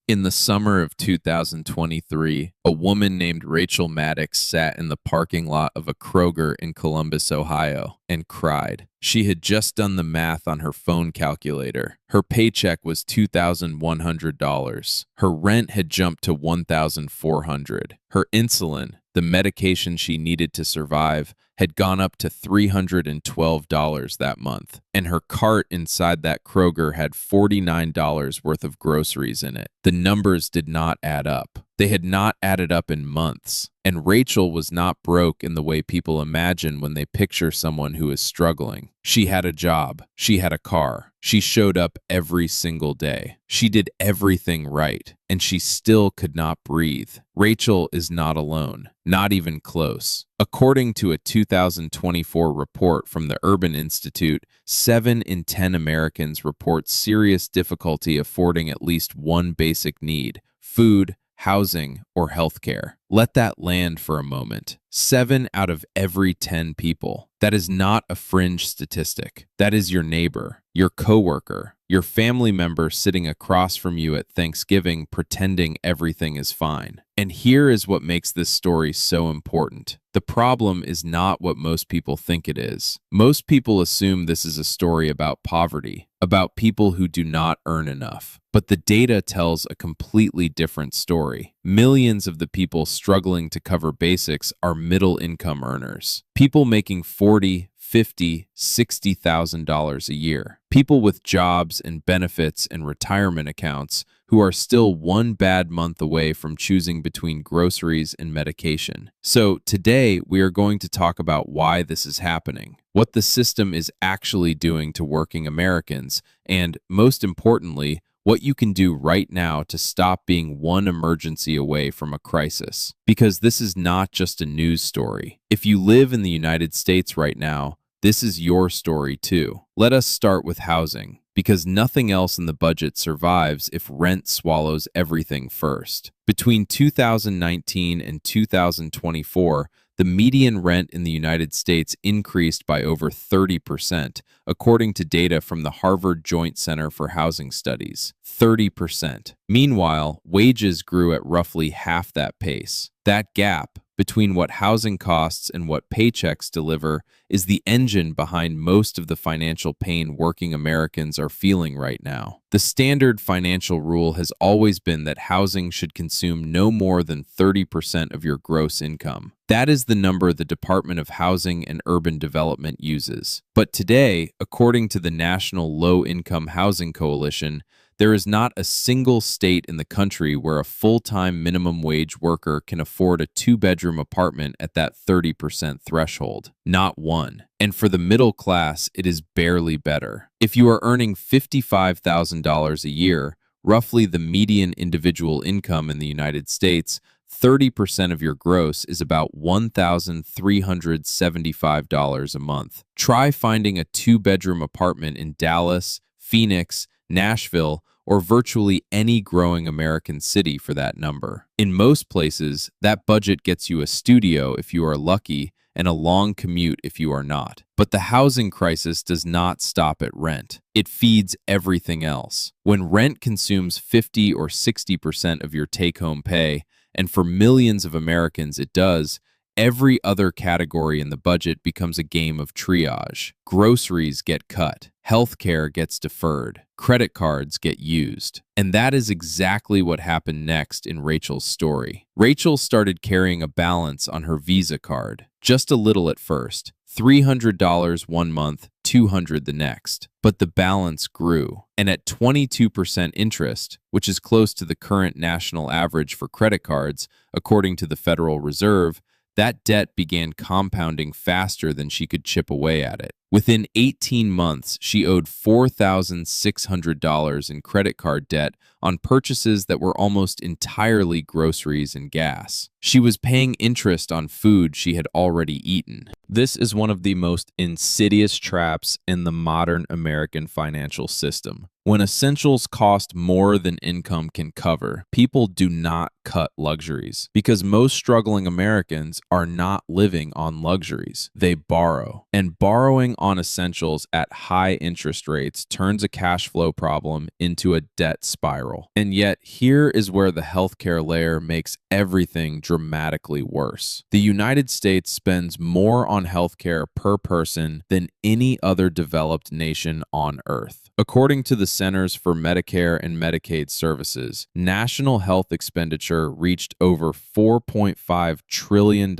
In the summer of 2023, a woman named Rachel Maddox sat in the parking lot of a Kroger in Columbus, Ohio, and cried. She had just done the math on her phone calculator. Her paycheck was $2,100. Her rent had jumped to $1,400. Her insulin, the medication she needed to survive, had gone up to $312 that month, and her cart inside that Kroger had $49 worth of groceries in it. The numbers did not add up. They had not added up in months, and Rachel was not broke in the way people imagine when they picture someone who is struggling. She had a job. She had a car. She showed up every single day. She did everything right, and she still could not breathe. Rachel is not alone, not even close. According to a 2024 report from the Urban Institute, 7 in 10 Americans report serious difficulty affording at least one basic need: food, housing, or healthcare. Let that land for a moment. 7 out of every 10 people. That is not a fringe statistic. That is your neighbor, your coworker, your family member sitting across from you at Thanksgiving pretending everything is fine. And here is what makes this story so important. The problem is not what most people think it is. Most people assume this is a story about poverty, about people who do not earn enough. But the data tells a completely different story. Millions of the people struggling to cover basics are middle-income earners. People making $40,000, $50,000, $60,000 a year. People with jobs and benefits and retirement accounts who are still one bad month away from choosing between groceries and medication. So today we are going to talk about why this is happening, what the system is actually doing to working Americans, and most importantly, what you can do right now to stop being one emergency away from a crisis. Because this is not just a news story. If you live in the United States right now, this is your story too. Let us start with housing, because nothing else in the budget survives if rent swallows everything first. Between 2019 and 2024, the median rent in the United States increased by over 30%, according to data from the Harvard Joint Center for Housing Studies. 30%. Meanwhile, wages grew at roughly half that pace. That gap between what housing costs and what paychecks deliver is the engine behind most of the financial pain working Americans are feeling right now. The standard financial rule has always been that housing should consume no more than 30% of your gross income. That is the number the Department of Housing and Urban Development uses. But today, according to the National Low-Income Housing Coalition, there is not a single state in the country where a full-time minimum wage worker can afford a 2-bedroom apartment at that 30% threshold. Not one. And for the middle class, it is barely better. If you are earning $55,000 a year, roughly the median individual income in the United States, 30% of your gross is about $1,375 a month. Try finding a 2-bedroom apartment in Dallas, Phoenix, Nashville, or virtually any growing American city for that number. In most places, that budget gets you a studio if you are lucky and a long commute if you are not. But the housing crisis does not stop at rent. It feeds everything else. When rent consumes 50 or 60% of your take-home pay, and for millions of Americans it does, every other category in the budget becomes a game of triage. Groceries get cut. Healthcare gets deferred. Credit cards get used. And that is exactly what happened next in Rachel's story. Rachel started carrying a balance on her Visa card. Just a little at first. $300 one month, $200 the next. But the balance grew. And at 22% interest, which is close to the current national average for credit cards, according to the Federal Reserve, that debt began compounding faster than she could chip away at it. Within 18 months, she owed $4,600 in credit card debt on purchases that were almost entirely groceries and gas. She was paying interest on food she had already eaten. This is one of the most insidious traps in the modern American financial system. When essentials cost more than income can cover, people do not cut luxuries because most struggling Americans are not living on luxuries. They borrow. And borrowing on essentials at high interest rates turns a cash flow problem into a debt spiral. And yet, here is where the healthcare layer makes everything dramatically worse. The United States spends more on healthcare per person than any other developed nation on earth. According to the Centers for Medicare and Medicaid Services, national health expenditure reached over $4.5 trillion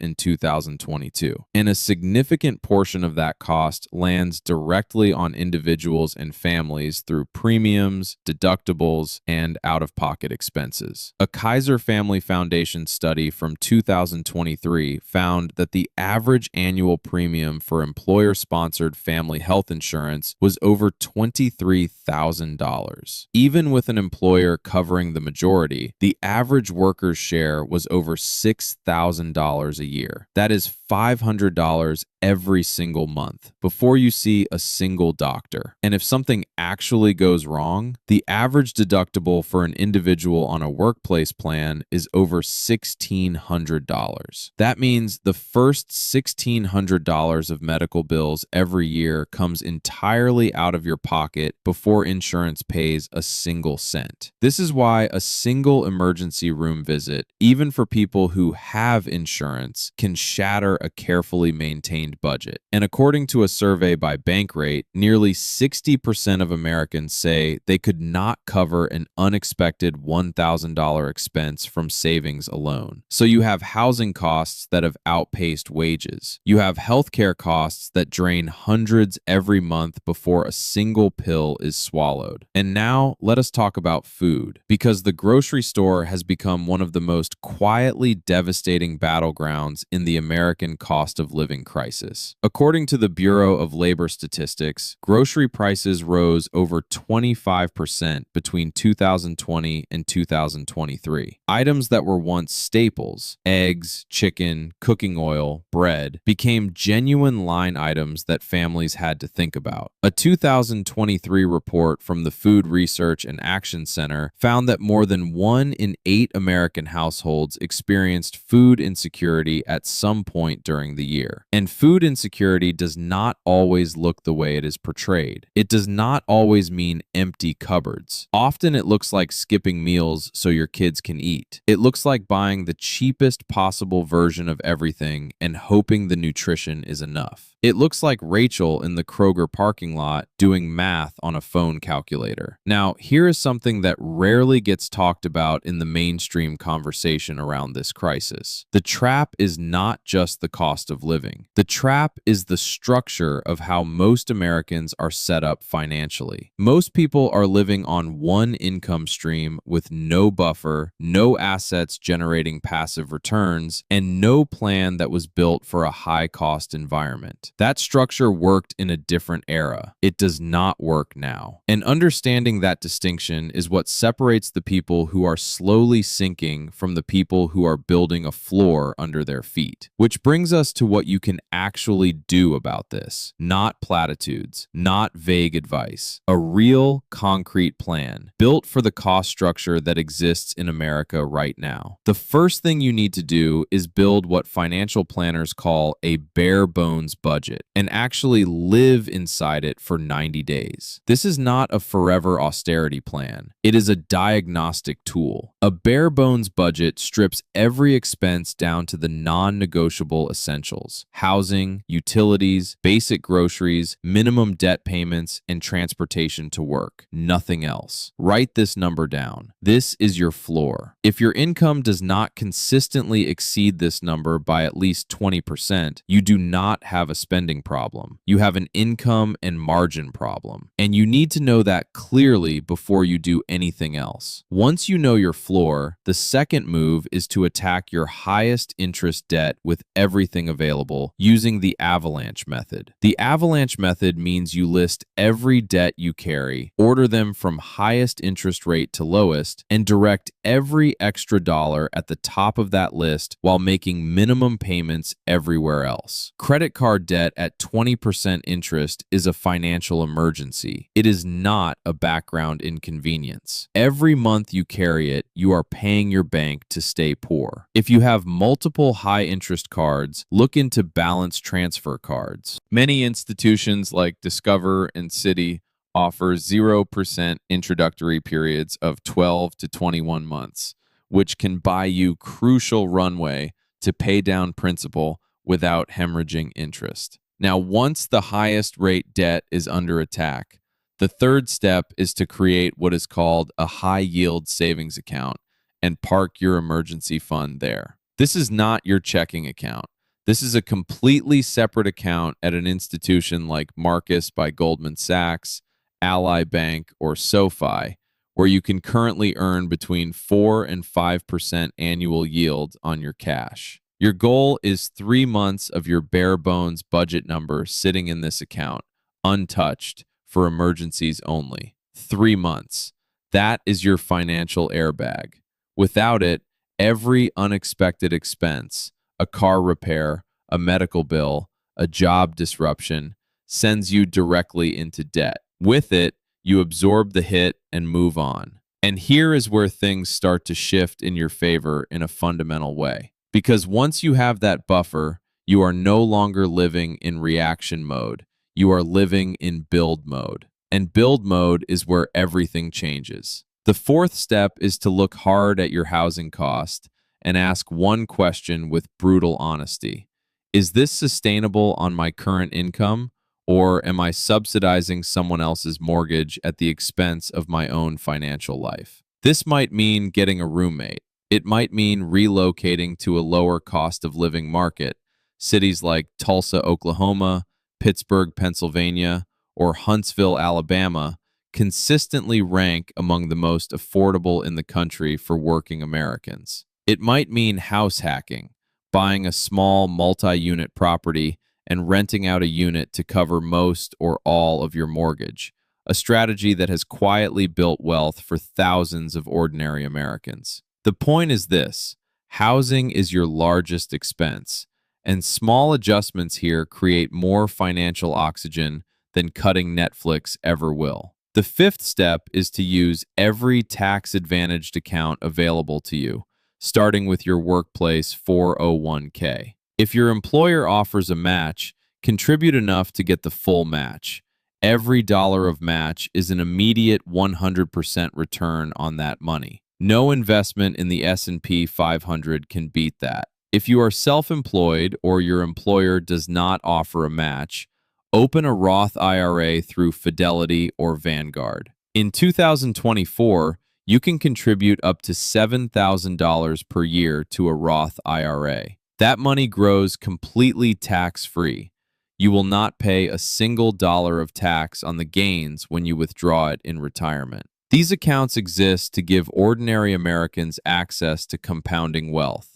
in 2022, and a significant portion of that cost lands directly on individuals and families through premiums, deductibles, and out-of-pocket expenses. A Kaiser Family Foundation study from 2023 found that the average annual premium for employer-sponsored family health insurance was over $23,000. Even with an employer covering the majority, the average worker's share was over $6,000 a year. That is $500 every single month before you see a single doctor. And if something actually goes wrong, the average deductible for an individual on a workplace plan is over $1,600. That means the first $1,600 of medical bills every year comes entirely out of your pocket before insurance pays a single cent. This is why a single emergency room visit, even for people who have insurance, can shatter a carefully maintained budget. And according to a survey by Bankrate, nearly 60% of Americans say they could not cover an unexpected $1,000 expense from savings alone. So you have housing costs that have outpaced wages. You have healthcare costs that drain hundreds every month before a single pill is swallowed. And now let us talk about food, because the grocery store has become one of the most quietly devastating battlegrounds in the American cost of living crisis. According to the Bureau of Labor Statistics, grocery prices rose over 25% between 2020 and 2023. Items that were once staples, eggs, chicken, cooking oil, bread, became genuine line items that families had to think about. A 2023 report from the Food Research and Action Center found that more than 1 in 8 American households experienced food insecurity at some point during the year. And food insecurity does not always look the way it is portrayed. It does not always mean empty cupboards. Often it looks like skipping meals so your kids can eat. It looks like buying the cheapest possible version of everything and hoping the nutrition is enough. It looks like Rachel in the Kroger parking lot doing math on a phone calculator. Now, here is something that rarely gets talked about in the mainstream conversation around this crisis. The trap is not just the cost of living. The trap is the structure of how most Americans are set up financially. Most people are living on one income stream with no buffer, no assets generating passive returns, and no plan that was built for a high-cost environment. That structure worked in a different era. It does not work now. And understanding that distinction is what separates the people who are slowly sinking from the people who are building a floor under their feet. Which brings us to what you can actually do about this. Not platitudes, not vague advice. A real, concrete plan built for the cost structure that exists in America right now. The first thing you need to do is build what financial planners call a bare bones budget and actually live inside it for 90 days. This is not a forever austerity plan. It is a diagnostic tool. A bare bones budget strips every expense down to the non-negotiable essentials: housing, utilities, basic groceries, minimum debt payments, and transportation to work. Nothing else. Write this number down. This is your floor. If your income does not consistently exceed this number by at least 20%, you do not have a spending problem. You have an income and margin problem. And you need to know that clearly before you do anything else. Once you know your floor, the second move is to attack your highest interest debt with everything available using the avalanche method. The avalanche method means you list every debt you carry, order them from highest interest rate to lowest, and direct every extra dollar at the top of that list while making minimum payments everywhere else. Credit card debt at 20% interest is a financial emergency. It It is not a background inconvenience. Every month you carry it, you are paying your bank to stay poor. If you have multiple high-interest cards, look into balance transfer cards. Many institutions like Discover and Citi offer 0% introductory periods of 12 to 21 months, which can buy you crucial runway to pay down principal without hemorrhaging interest. Now, once the highest rate debt is under attack, the third step is to create what is called a high-yield savings account and park your emergency fund there. This is not your checking account. This is a completely separate account at an institution like Marcus by Goldman Sachs, Ally Bank, or SoFi, where you can currently earn between 4 and 5% annual yield on your cash. Your goal is 3 months of your bare bones budget number sitting in this account, untouched, for emergencies only. 3 months. That is your financial airbag. Without it, every unexpected expense, a car repair, a medical bill, a job disruption, sends you directly into debt. With it, you absorb the hit and move on. And here is where things start to shift in your favor in a fundamental way. Because once you have that buffer, you are no longer living in reaction mode. You are living in build mode. And build mode is where everything changes. The fourth step is to look hard at your housing cost and ask one question with brutal honesty. Is this sustainable on my current income, or am I subsidizing someone else's mortgage at the expense of my own financial life? This might mean getting a roommate. It might mean relocating to a lower cost of living market. Cities like Tulsa, Oklahoma, Pittsburgh, Pennsylvania, or Huntsville, Alabama consistently rank among the most affordable in the country for working Americans. It might mean house hacking, buying a small multi-unit property and renting out a unit to cover most or all of your mortgage, a strategy that has quietly built wealth for thousands of ordinary Americans. The point is this: housing is your largest expense, and small adjustments here create more financial oxygen than cutting Netflix ever will. The fifth step is to use every tax-advantaged account available to you, starting with your workplace 401k. If your employer offers a match, contribute enough to get the full match. Every dollar of match is an immediate 100% return on that money. No investment in the S&P 500 can beat that. If you are self-employed or your employer does not offer a match, open a Roth IRA through Fidelity or Vanguard. In 2024, you can contribute up to $7,000 per year to a Roth IRA. That money grows completely tax-free. You will not pay a single dollar of tax on the gains when you withdraw it in retirement. These accounts exist to give ordinary Americans access to compounding wealth,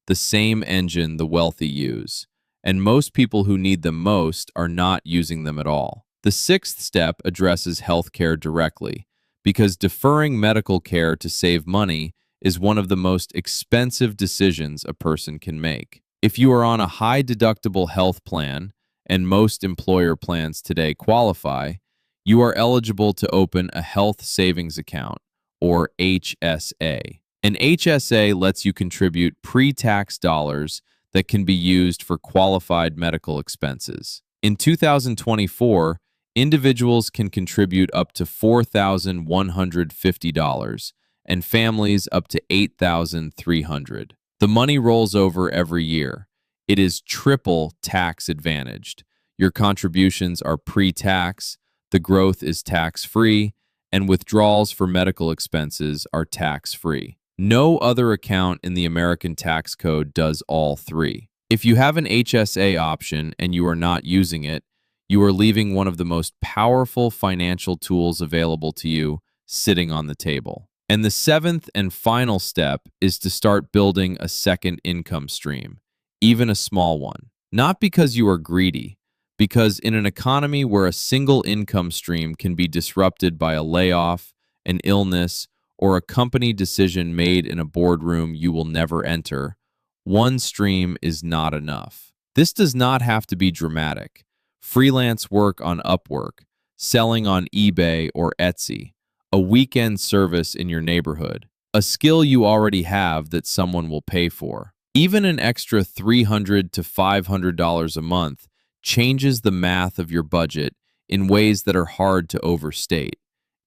the same engine the wealthy use, and most people who need them most are not using them at all. The sixth step addresses healthcare directly, because deferring medical care to save money is one of the most expensive decisions a person can make. If you are on a high-deductible health plan, and most employer plans today qualify, you are eligible to open a health savings account, or HSA. An HSA lets you contribute pre-tax dollars that can be used for qualified medical expenses. In 2024, individuals can contribute up to $4,150 and families up to $8,300. The money rolls over every year. It is triple tax advantaged. Your contributions are pre-tax, the growth is tax-free, and withdrawals for medical expenses are tax-free. No other account in the American tax code does all three. If you have an HSA option and you are not using it, you are leaving one of the most powerful financial tools available to you sitting on the table. And the seventh and final step is to start building a second income stream, even a small one. Not because you are greedy, because in an economy where a single income stream can be disrupted by a layoff, an illness, or a company decision made in a boardroom you will never enter, one stream is not enough. This does not have to be dramatic. Freelance work on Upwork, selling on eBay or Etsy, a weekend service in your neighborhood, a skill you already have that someone will pay for. Even an extra $300 to $500 a month changes the math of your budget in ways that are hard to overstate.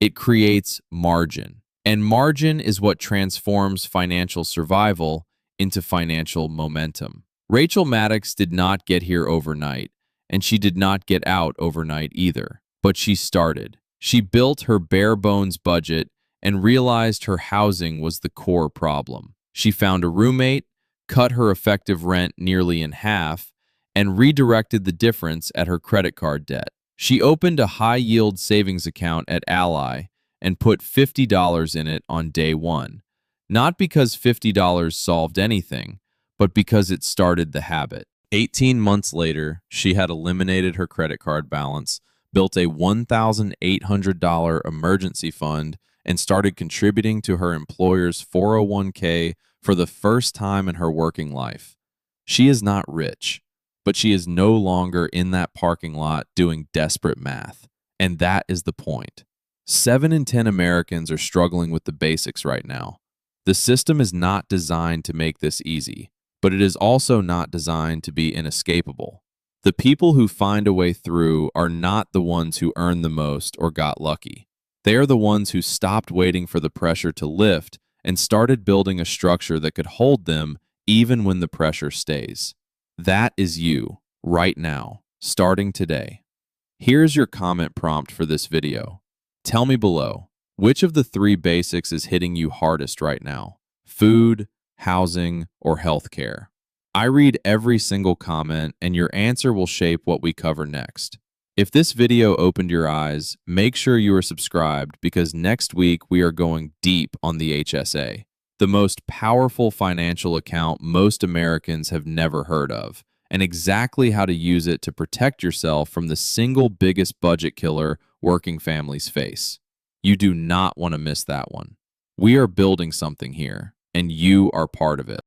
It creates margin. And margin is what transforms financial survival into financial momentum. Rachel Maddox did not get here overnight, and she did not get out overnight either. But she started. She built her bare bones budget and realized her housing was the core problem. She found a roommate, cut her effective rent nearly in half, and redirected the difference at her credit card debt. She opened a high-yield savings account at Ally and put $50 in it on day one, not because $50 solved anything, but because it started the habit. 18 months later, she had eliminated her credit card balance, built a $1,800 emergency fund, and started contributing to her employer's 401k for the first time in her working life. She is not rich, but she is no longer in that parking lot doing desperate math. And that is the point. 7 in 10 Americans are struggling with the basics right now. The system is not designed to make this easy, but it is also not designed to be inescapable. The people who find a way through are not the ones who earn the most or got lucky. They are the ones who stopped waiting for the pressure to lift and started building a structure that could hold them even when the pressure stays. That is you, right now, starting today. Here's your comment prompt for this video. Tell me below, which of the 3 basics is hitting you hardest right now? Food, housing, or healthcare? I read every single comment, and your answer will shape what we cover next. If this video opened your eyes, make sure you are subscribed because next week we are going deep on the HSA, the most powerful financial account most Americans have never heard of, and exactly how to use it to protect yourself from the single biggest budget killer working families face. You do not want to miss that one. We are building something here, and you are part of it.